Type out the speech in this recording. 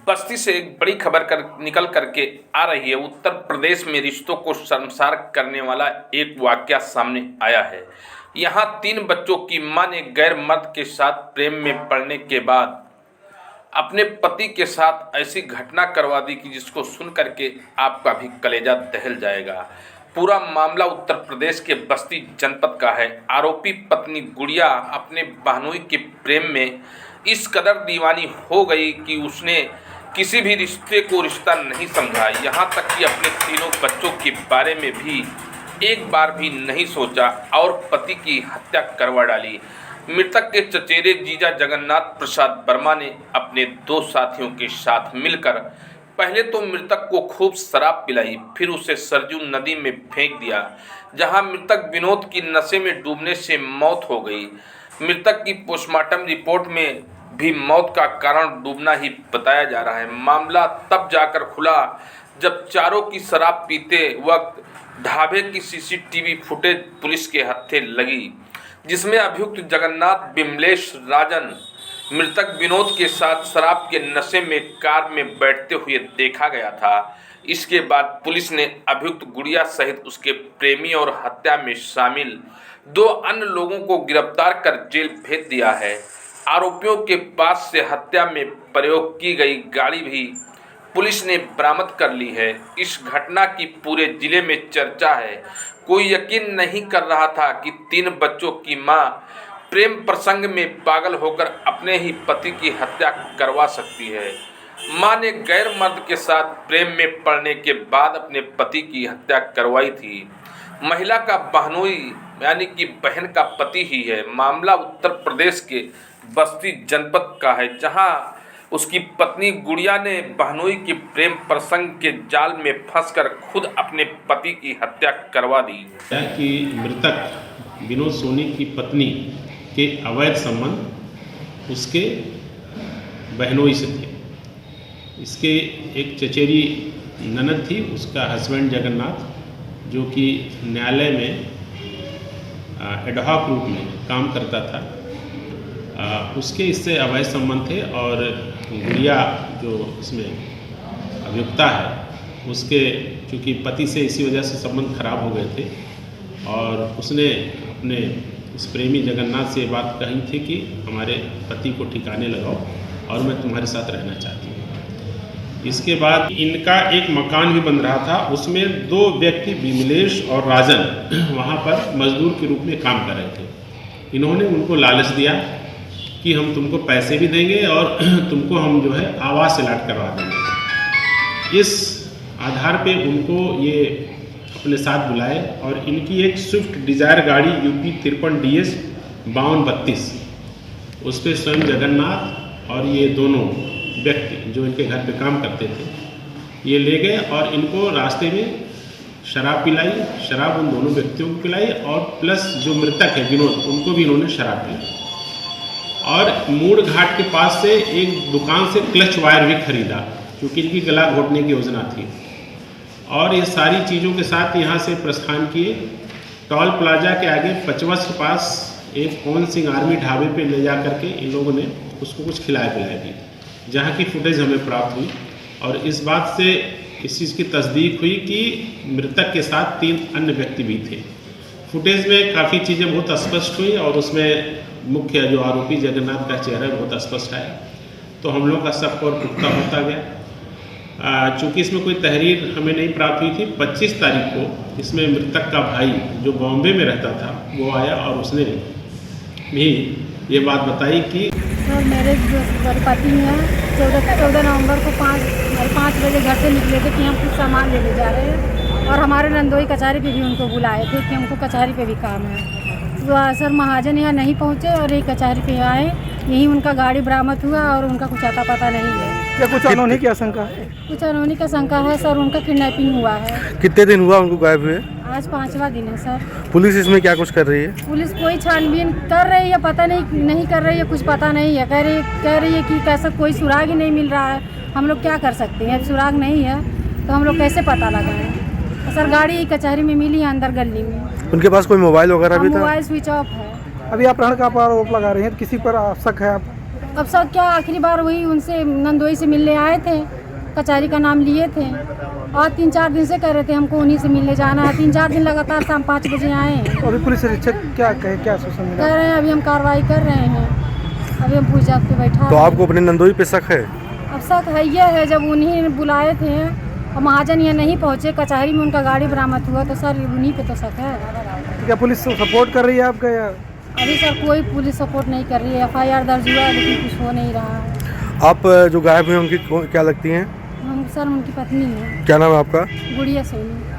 बस्ती से एक बड़ी खबर निकल करके आ रही है। उत्तर प्रदेश में रिश्तों को शर्मसार करने वाला एक वाकया सामने आया है। यहाँ 3 बच्चों की मां ने गैर मर्द के साथ प्रेम में पड़ने के बाद अपने पति के साथ ऐसी घटना करवा दी कि जिसको सुन करके आपका भी कलेजा दहल जाएगा। पूरा मामला उत्तर प्रदेश के बस्ती जनपद का है। आरोपी पत्नी गुड़िया अपने बहनोई के प्रेम में इस कदर दीवानी हो गई कि उसने किसी भी रिश्ते को रिश्ता नहीं समझा। यहाँ तक कि अपने तीनों बच्चों के बारे में भी एक बार भी नहीं सोचा और पति की हत्या करवा डाली। मृतक के चचेरे जीजा जगन्नाथ प्रसाद वर्मा ने अपने 2 साथियों के साथ मिलकर पहले तो मृतक को खूब शराब पिलाई, फिर उसे सरजू नदी में फेंक दिया, जहां मृतक विनोद की नशे में डूबने से मौत हो गई। मृतक की पोस्टमार्टम रिपोर्ट में भी मौत का कारण डूबना ही बताया जा रहा है। मामला तब जाकर खुला जब चारों की शराब पीते वक्त ढाबे की सीसीटीवी फुटेज पुलिस के हत्थे लगी, जिसमें अभियुक्त जगन्नाथ बिमलेश राजन मृतक विनोद के साथ शराब के नशे में कार में बैठते हुए देखा गया था। इसके बाद पुलिस ने अभियुक्त गुड़िया सहित उसके प्रेमी और हत्या में शामिल 2 अन्य लोगों को गिरफ्तार कर जेल भेज दिया है। आरोपियों के पास से हत्या में प्रयोग की गई गाड़ी भी पुलिस ने बरामद कर ली है। इस घटना की पूरे जिले में चर्चा है। कोई यकीन नहीं कर रहा था कि 3 बच्चों की मां प्रेम प्रसंग में पागल होकर अपने ही पति की हत्या करवा सकती है। मां ने गैर मर्द के साथ प्रेम में पड़ने के बाद अपने पति की हत्या करवाई थी। महिला का बहनोई यानी कि बहन का पति ही है। मामला उत्तर प्रदेश के बस्ती जनपद का है, जहां उसकी पत्नी गुड़िया ने बहनोई के प्रेम प्रसंग के जाल में फंसकर खुद अपने पति की हत्या करवा दी। कि मृतक विनोद सोनी की पत्नी के अवैध संबंध उसके बहनोई से थे। इसके एक चचेरी ननद थी, उसका हस्बैंड जगन्नाथ, जो कि न्यायालय में एडहॉक रूप में काम करता था। उसके इससे अवैध संबंध थे और गुड़िया जो इसमें अभियुक्ता है, उसके चूँकि पति से इसी वजह से संबंध खराब हो गए थे और उसने अपने इस प्रेमी जगन्नाथ से ये बात कही थी कि हमारे पति को ठिकाने लगाओ और मैं तुम्हारे साथ रहना चाहती हूँ। इसके बाद इनका एक मकान भी बन रहा था, उसमें 2 व्यक्ति बिमलेश और राजन वहाँ पर मजदूर के रूप में काम कर रहे थे। इन्होंने उनको लालच दिया कि हम तुमको पैसे भी देंगे और तुमको हम जो है आवास अलाट करवा देंगे। इस आधार पे उनको ये अपने साथ बुलाए और इनकी एक स्विफ्ट डिज़ायर गाड़ी यूपी 53 DS 5232, उस पर स्वयं जगन्नाथ और ये दोनों व्यक्ति जो इनके घर पे काम करते थे, ये ले गए और इनको रास्ते में शराब पिलाई। शराब उन दोनों व्यक्तियों को पिलाई और प्लस जो मृतक है विनोद, उनको भी इन्होंने शराब पिलाई। और मूड़ घाट के पास से एक दुकान से क्लच वायर भी खरीदा, क्योंकि इनकी गला घोटने की योजना थी। और ये सारी चीज़ों के साथ यहाँ से प्रस्थान किए। टॉल प्लाजा के आगे पचवस के पास एक पवन सिंह आर्मी ढाबे पे ले जा करके इन लोगों ने उसको कुछ खिलाया पिलाया दी, जहाँ की फुटेज हमें प्राप्त हुई। और इस बात से इस चीज़ की तस्दीक हुई कि मृतक के साथ 3 अन्य व्यक्ति भी थे। फुटेज में काफ़ी चीज़ें बहुत स्पष्ट हुई और उसमें मुख्य जो आरोपी जगन्नाथ का चेहरा बहुत स्पष्ट आया। तो हम लोग का शक और पुख्ता होता गया। चूँकि इसमें कोई तहरीर हमें नहीं प्राप्त हुई थी, 25 तारीख को इसमें मृतक का भाई जो बॉम्बे में रहता था वो आया और उसने भी ये बात बताई कि सर मेरे पति हैं 14 नवंबर को 5 बजे घर से निकले थे कि हम कुछ सामान लेने जा रहे हैं और हमारे नंदोई कचहरी पे भी उनको बुलाए थे कि हमको कचहरी पे भी काम है। तो सर महाजन यहाँ नहीं पहुँचे और ये कचहरी पे आए, यहीं उनका गाड़ी बरामद हुआ और उनका कुछ आता पता नहीं है। क्या कुछ अनहोनी की आशंका है? कुछ अनहोनी का शंका है सर, उनका किडनैपिंग हुआ है। कितने दिन हुआ उनको गायब हुए? आज 5वां दिन है सर। पुलिस इसमें क्या कुछ कर रही है? पुलिस कोई छानबीन कर रही है, पता नहीं कर रही है, कुछ पता नहीं है। कह रही है कि कैसा कोई सुराग ही नहीं मिल रहा है। हम लोग क्या कर सकते हैं, सुराग नहीं है तो हम लोग कैसे पता लगाएं? सर गाड़ी कचहरी में मिली है अंदर गली में। उनके पास कोई मोबाइल वगैरह भी था? मोबाइल स्विच ऑफ है। अभी अपहरण का आरोप लगा रहे हैं, किसी पर शक है आप? अब सर क्या आखिरी बार वही उनसे नंदोई से मिलने आए थे, कचहरी का नाम लिए थे और 3-4 दिन से कह रहे थे हमको उन्हीं से मिलने जाना है। 3-4 दिन लगातार शाम 5 बजे आए हैं। अभी पुलिस अधीक्षक क्या कहे, क्या सूचना मिला? कह रहे हैं अभी हम कार्रवाई कर रहे हैं, अभी हम पूछताछ पे बैठा तो हैं। आपको अपने नंदोई पे शक है? अब शक है ये है, जब उन्हीं ने बुलाए थे और महाजन यहाँ नहीं पहुँचे, कचहरी में उनका गाड़ी बरामद हुआ, तो सर उन्हीं पे तो शक है। तो क्या पुलिस सपोर्ट कर रही है आपका या? अभी सर कोई पुलिस सपोर्ट नहीं कर रही है, FIR दर्ज हुआ है लेकिन कुछ हो नहीं रहा है। आप जो गायब हुए उनकी क्या लगती हैं? हम सर उनकी पत्नी हैं। क्या नाम है आपका? गुड़िया सोनी।